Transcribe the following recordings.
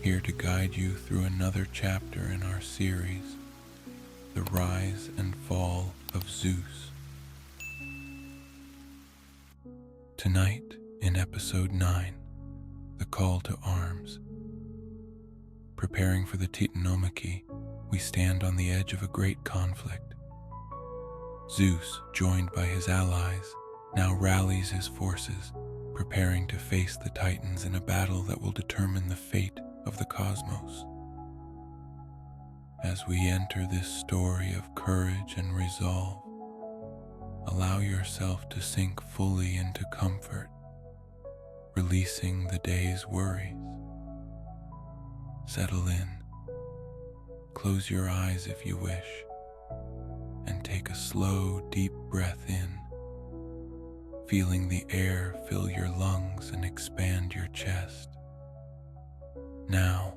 here to guide you through another chapter in our series, The Rise and Fall of Zeus. Tonight, in episode 9, The Call to Arms. Preparing for the Titanomachy, we stand on the edge of a great conflict. Zeus, joined by his allies, now rallies his forces, preparing to face the Titans in a battle that will determine the fate of the cosmos. As we enter this story of courage and resolve, allow yourself to sink fully into comfort, releasing the day's worries. Settle in, close your eyes if you wish, and take a slow, deep breath in, feeling the air fill your lungs and expand your chest. Now,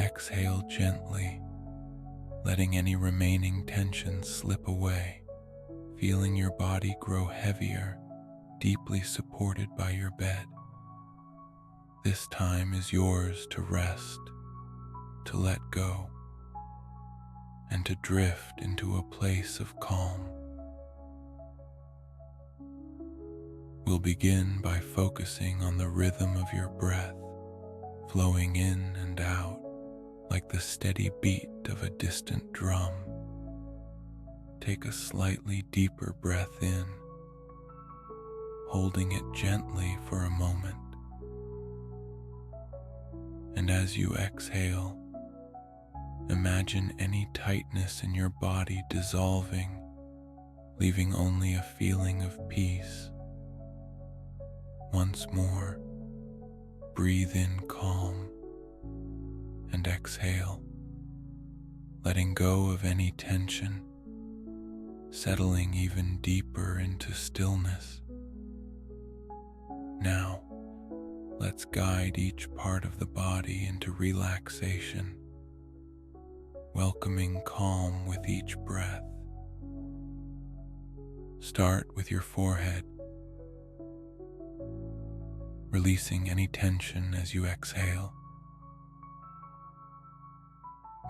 exhale gently, letting any remaining tension slip away, feeling your body grow heavier, deeply supported by your bed. This time is yours to rest, to let go, and to drift into a place of calm. We'll begin by focusing on the rhythm of your breath, flowing in and out like the steady beat of a distant drum. Take a slightly deeper breath in, holding it gently for a moment. And as you exhale, imagine any tightness in your body dissolving, leaving only a feeling of peace. Once more, breathe in calm and exhale, letting go of any tension, settling even deeper into stillness. Now, let's guide each part of the body into relaxation, welcoming calm with each breath. Start with your forehead, releasing any tension as you exhale.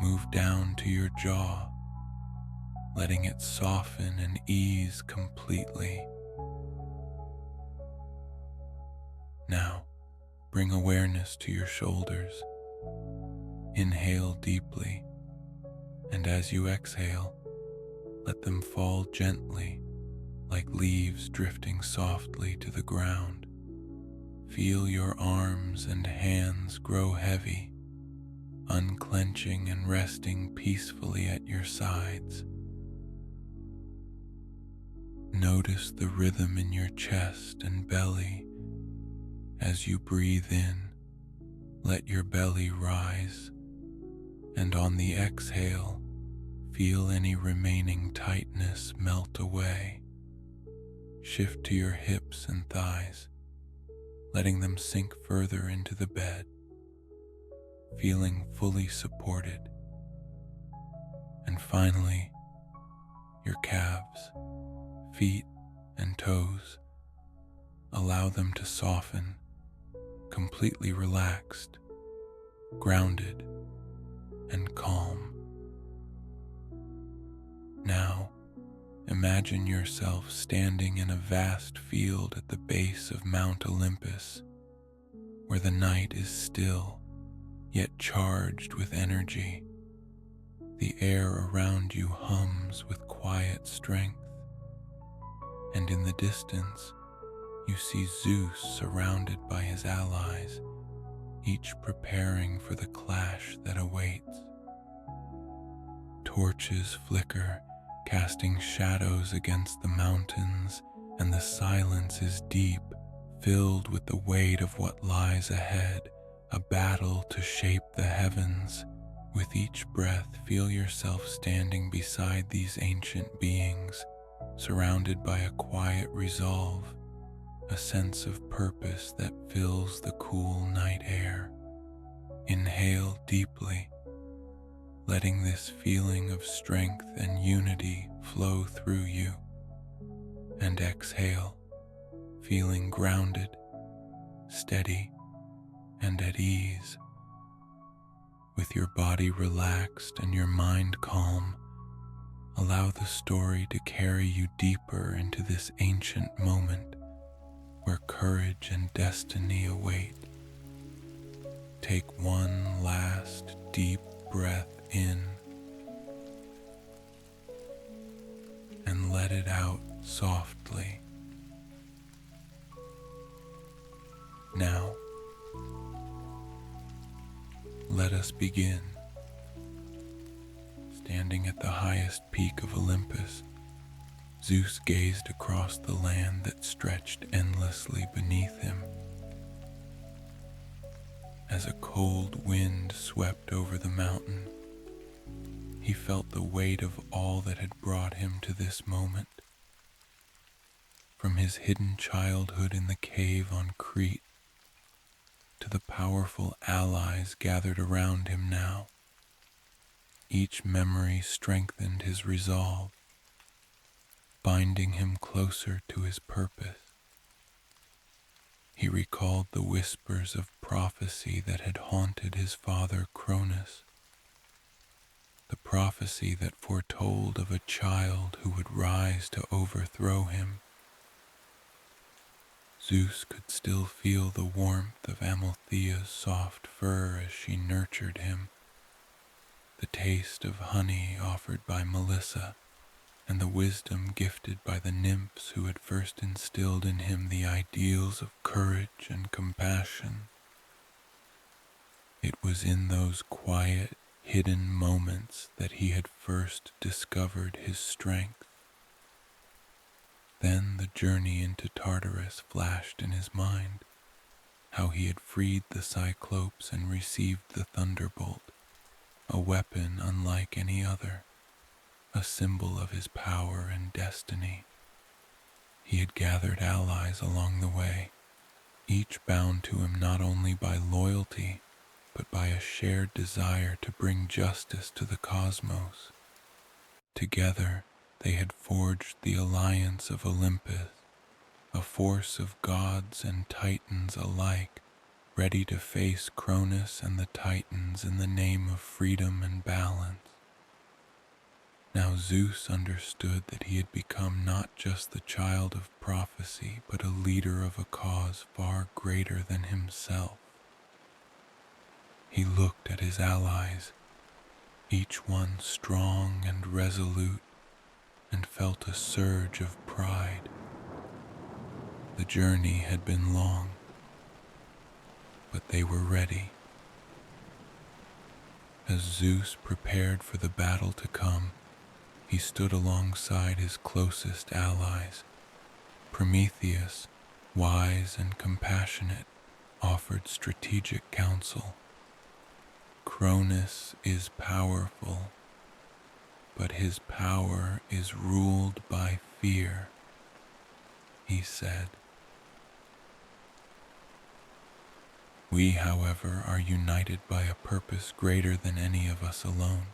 Move down to your jaw, letting it soften and ease completely. Now, bring awareness to your shoulders. Inhale deeply, and as you exhale, let them fall gently, like leaves drifting softly to the ground. Feel your arms and hands grow heavy, unclenching and resting peacefully at your sides. Notice the rhythm in your chest and belly. As you breathe in, let your belly rise, and on the exhale, feel any remaining tightness melt away. Shift to your hips and thighs, letting them sink further into the bed, feeling fully supported. And finally, your calves, feet, and toes, allow them to soften, completely relaxed, grounded, and calm. Now, imagine yourself standing in a vast field at the base of Mount Olympus, where the night is still, yet charged with energy. The air around you hums with quiet strength, and in the distance, you see Zeus surrounded by his allies, each preparing for the clash that awaits. Torches flicker, casting shadows against the mountains, and the silence is deep, filled with the weight of what lies ahead, a battle to shape the heavens. With each breath, feel yourself standing beside these ancient beings, surrounded by a quiet resolve, a sense of purpose that fills the cool night air. Inhale deeply, letting this feeling of strength and unity flow through you, and exhale, feeling grounded, steady, and at ease. With your body relaxed and your mind calm, allow the story to carry you deeper into this ancient moment where courage and destiny await. Take one last deep breath in and let it out softly. Now, let us begin. Standing at the highest peak of Olympus, Zeus gazed across the land that stretched endlessly beneath him. As a cold wind swept over the mountain, he felt the weight of all that had brought him to this moment. From his hidden childhood in the cave on Crete to the powerful allies gathered around him now, each memory strengthened his resolve, binding him closer to his purpose. He recalled the whispers of prophecy that had haunted his father Cronus, the prophecy that foretold of a child who would rise to overthrow him. Zeus could still feel the warmth of Amalthea's soft fur as she nurtured him, the taste of honey offered by Melissa, and the wisdom gifted by the nymphs who had first instilled in him the ideals of courage and compassion. It was in those quiet, hidden moments that he had first discovered his strength. Then the journey into Tartarus flashed in his mind, how he had freed the Cyclopes and received the thunderbolt, a weapon unlike any other, a symbol of his power and destiny. He had gathered allies along the way, each bound to him not only by loyalty, but by a shared desire to bring justice to the cosmos. Together, they had forged the alliance of Olympus, a force of gods and titans alike, ready to face Cronus and the titans in the name of freedom and balance. Now Zeus understood that he had become not just the child of prophecy, but a leader of a cause far greater than himself. He looked at his allies, each one strong and resolute, and felt a surge of pride. The journey had been long, but they were ready. As Zeus prepared for the battle to come, he stood alongside his closest allies. Prometheus, wise and compassionate, offered strategic counsel. Cronus is powerful, but his power is ruled by fear, he said. We, however, are united by a purpose greater than any of us alone.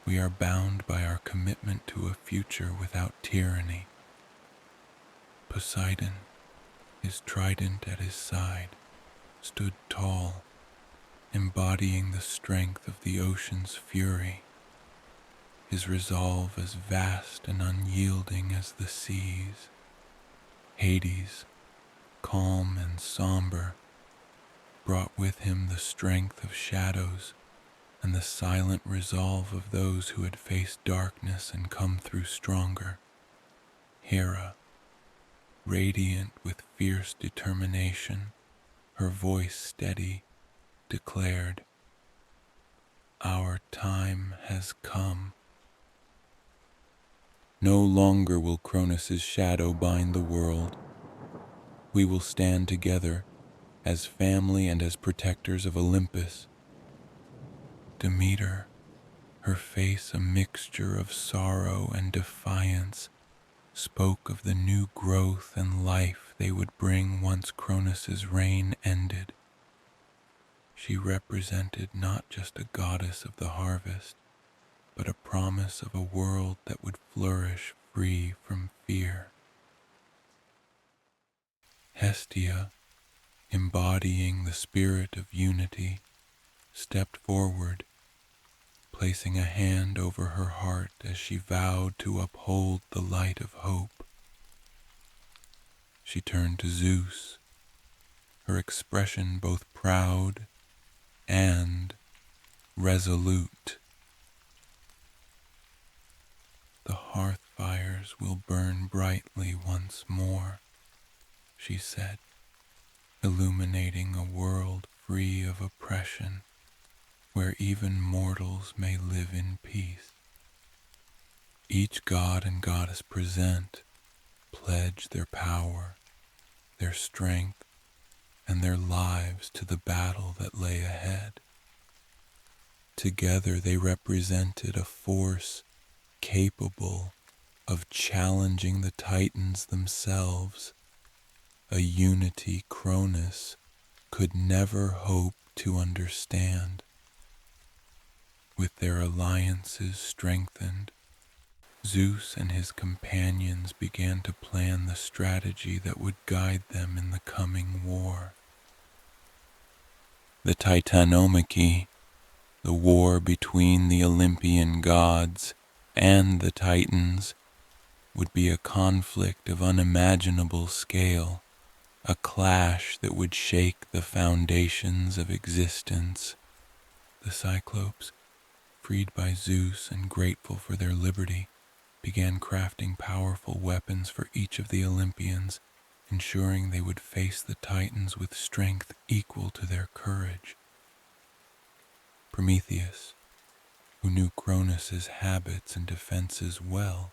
We are bound by our commitment to a future without tyranny. Poseidon, his trident at his side, stood tall, embodying the strength of the ocean's fury, his resolve as vast and unyielding as the seas. Hades, calm and somber, brought with him the strength of shadows and the silent resolve of those who had faced darkness and come through stronger. Hera, radiant with fierce determination, her voice steady, declared, "Our time has come. No longer will Cronus's shadow bind the world. We will stand together as family and as protectors of Olympus." Demeter, her face a mixture of sorrow and defiance, spoke of the new growth and life they would bring once Cronus's reign ended. She represented not just a goddess of the harvest, but a promise of a world that would flourish free from fear. Hestia, embodying the spirit of unity, stepped forward, placing a hand over her heart as she vowed to uphold the light of hope. She turned to Zeus, her expression both proud and resolute. "The hearth fires will burn brightly once more," she said, illuminating a world free of oppression, where even mortals may live in peace. Each god and goddess present pledge their power, their strength, and their lives to the battle that lay ahead. Together they represented a force capable of challenging the Titans themselves, a unity Cronus could never hope to understand. With their alliances strengthened, Zeus and his companions began to plan the strategy that would guide them in the coming war. The Titanomachy, the war between the Olympian gods and the Titans, would be a conflict of unimaginable scale, a clash that would shake the foundations of existence. The Cyclopes, freed by Zeus and grateful for their liberty, began crafting powerful weapons for each of the Olympians, ensuring they would face the Titans with strength equal to their courage. Prometheus, who knew Cronus's habits and defenses well,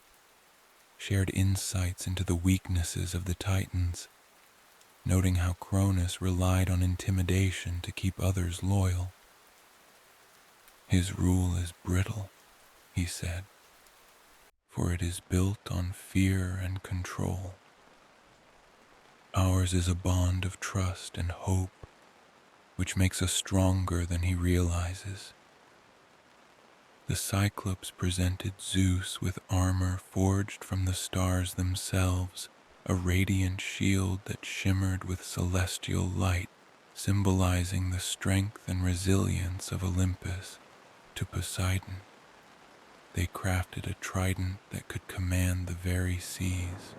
shared insights into the weaknesses of the Titans, noting how Cronus relied on intimidation to keep others loyal. "His rule is brittle," he said, "for it is built on fear and control. Ours is a bond of trust and hope, which makes us stronger than he realizes." The Cyclops presented Zeus with armor forged from the stars themselves, a radiant shield that shimmered with celestial light, symbolizing the strength and resilience of Olympus. To Poseidon, they crafted a trident that could command the very seas,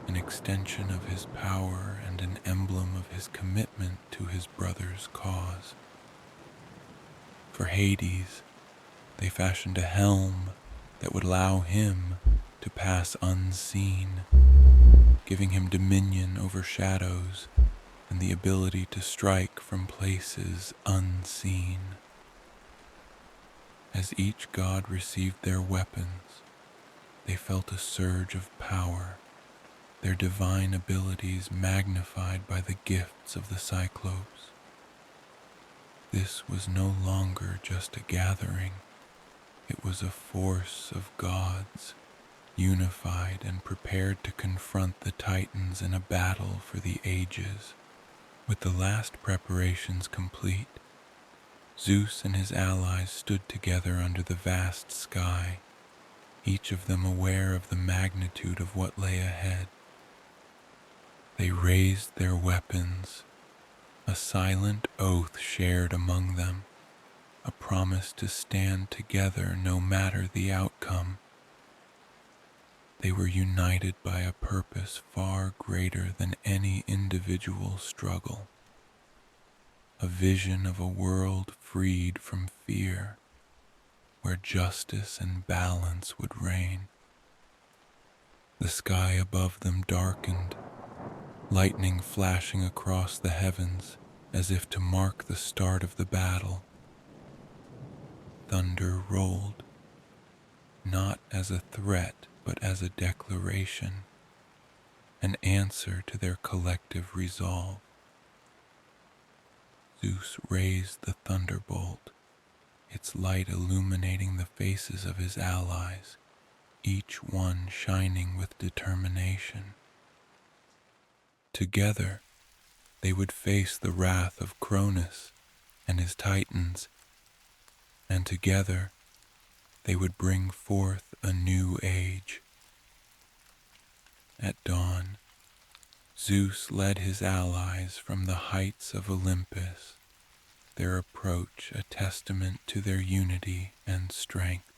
an extension of his power and an emblem of his commitment to his brother's cause. For Hades, they fashioned a helm that would allow him to pass unseen, giving him dominion over shadows and the ability to strike from places unseen. As each god received their weapons, they felt a surge of power, their divine abilities magnified by the gifts of the Cyclopes. This was no longer just a gathering. It was a force of gods, unified and prepared to confront the Titans in a battle for the ages. With the last preparations complete, Zeus and his allies stood together under the vast sky, each of them aware of the magnitude of what lay ahead. They raised their weapons, a silent oath shared among them, a promise to stand together no matter the outcome. They were united by a purpose far greater than any individual struggle, a vision of a world freed from fear, where justice and balance would reign. The sky above them darkened, lightning flashing across the heavens as if to mark the start of the battle. Thunder rolled, not as a threat but as a declaration, an answer to their collective resolve. Zeus raised the thunderbolt, its light illuminating the faces of his allies, each one shining with determination. Together, they would face the wrath of Cronus and his Titans, and together they would bring forth a new age. At dawn, Zeus led his allies from the heights of Olympus, their approach a testament to their unity and strength.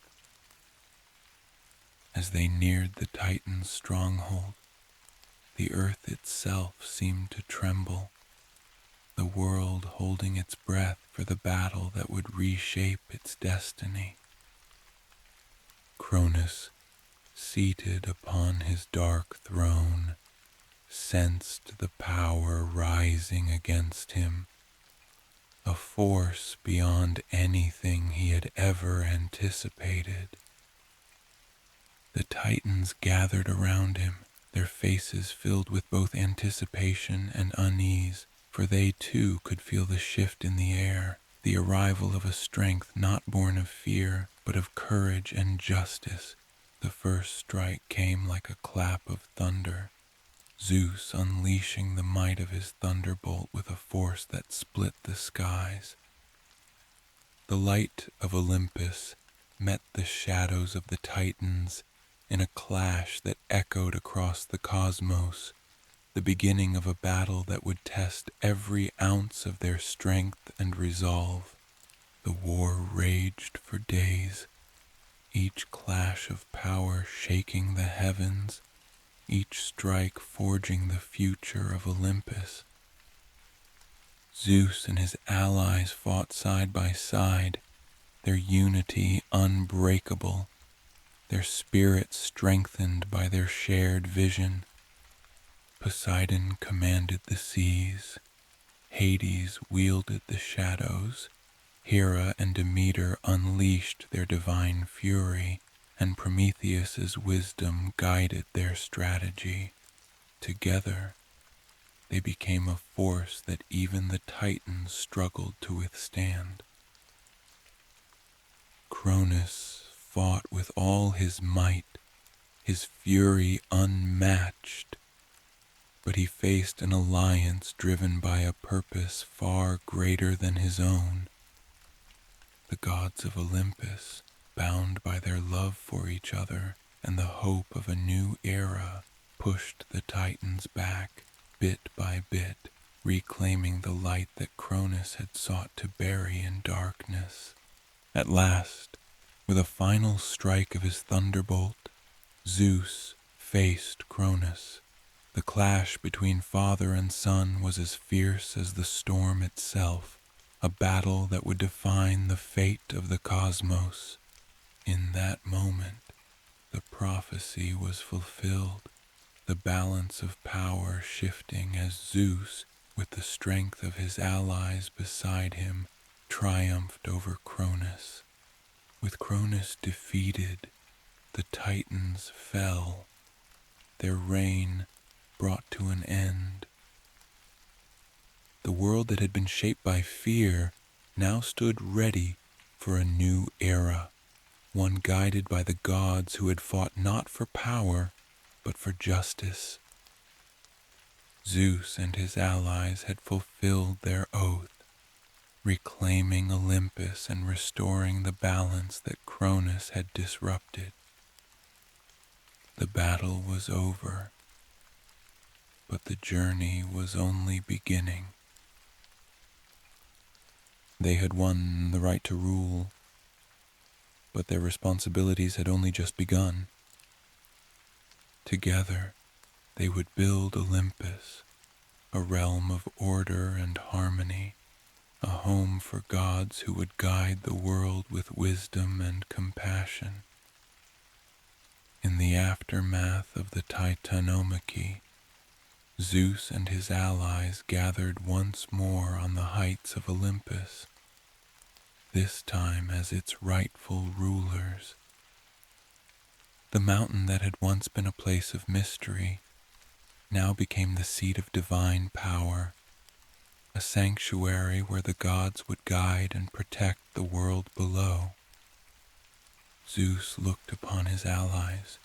As they neared the Titan's stronghold, the earth itself seemed to tremble, the world holding its breath for the battle that would reshape its destiny. Cronus, seated upon his dark throne, sensed the power rising against him, a force beyond anything he had ever anticipated. The Titans gathered around him, their faces filled with both anticipation and unease, for they too could feel the shift in the air, the arrival of a strength not born of fear, but of courage and justice. The first strike came like a clap of thunder, Zeus unleashing the might of his thunderbolt with a force that split the skies. The light of Olympus met the shadows of the Titans in a clash that echoed across the cosmos, the beginning of a battle that would test every ounce of their strength and resolve. The war raged for days, each clash of power shaking the heavens, each strike forging the future of Olympus. Zeus and his allies fought side by side, their unity unbreakable, their spirits strengthened by their shared vision. Poseidon commanded the seas, Hades wielded the shadows, Hera and Demeter unleashed their divine fury, and Prometheus's wisdom guided their strategy. Together, they became a force that even the Titans struggled to withstand. Cronus fought with all his might, his fury unmatched, but he faced an alliance driven by a purpose far greater than his own. The gods of Olympus, bound by their love for each other and the hope of a new era, pushed the Titans back, bit by bit, reclaiming the light that Cronus had sought to bury in darkness. At last, with a final strike of his thunderbolt, Zeus faced Cronus. The clash between father and son was as fierce as the storm itself, a battle that would define the fate of the cosmos. In that moment, the prophecy was fulfilled, the balance of power shifting as Zeus, with the strength of his allies beside him, triumphed over Cronus. With Cronus defeated, the Titans fell, their reign brought to an end. The world that had been shaped by fear now stood ready for a new era, one guided by the gods who had fought not for power, but for justice. Zeus and his allies had fulfilled their oath, reclaiming Olympus and restoring the balance that Cronus had disrupted. The battle was over, but the journey was only beginning. They had won the right to rule, but their responsibilities had only just begun. Together, they would build Olympus, a realm of order and harmony, a home for gods who would guide the world with wisdom and compassion. In the aftermath of the Titanomachy, Zeus and his allies gathered once more on the heights of Olympus, this time as its rightful rulers. The mountain that had once been a place of mystery now became the seat of divine power, a sanctuary where the gods would guide and protect the world below. Zeus looked upon his allies,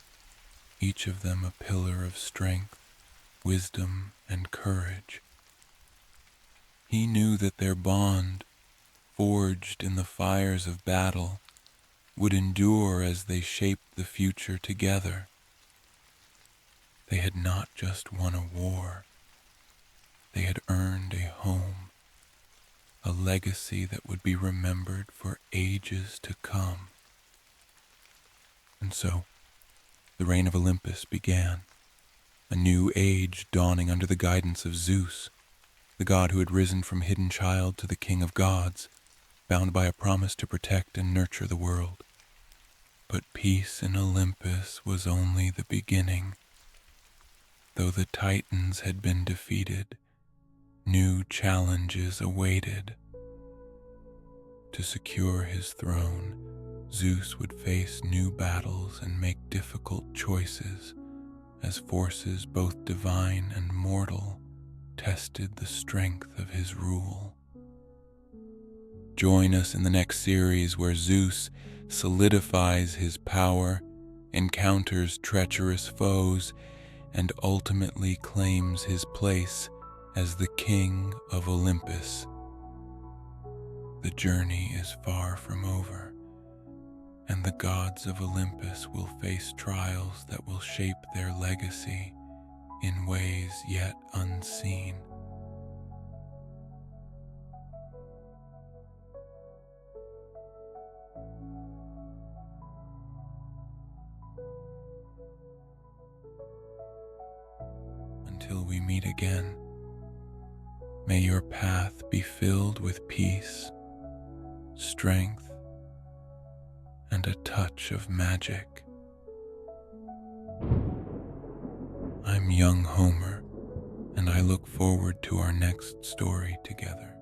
each of them a pillar of strength, wisdom, and courage. He knew that their bond, forged in the fires of battle, would endure as they shaped the future together. They had not just won a war, they had earned a home, a legacy that would be remembered for ages to come. And so, the reign of Olympus began, a new age dawning under the guidance of Zeus, the god who had risen from hidden child to the king of gods, bound by a promise to protect and nurture the world. But peace in Olympus was only the beginning. Though the Titans had been defeated, new challenges awaited. To secure his throne, Zeus would face new battles and make difficult choices as forces both divine and mortal tested the strength of his rule. Join us in the next series where Zeus solidifies his power, encounters treacherous foes, and ultimately claims his place as the king of Olympus. The journey is far from over, and the gods of Olympus will face trials that will shape their legacy in ways yet unseen. Until we meet again, may your path be filled with peace, strength, and a touch of magic. I'm young Homer, and I look forward to our next story together.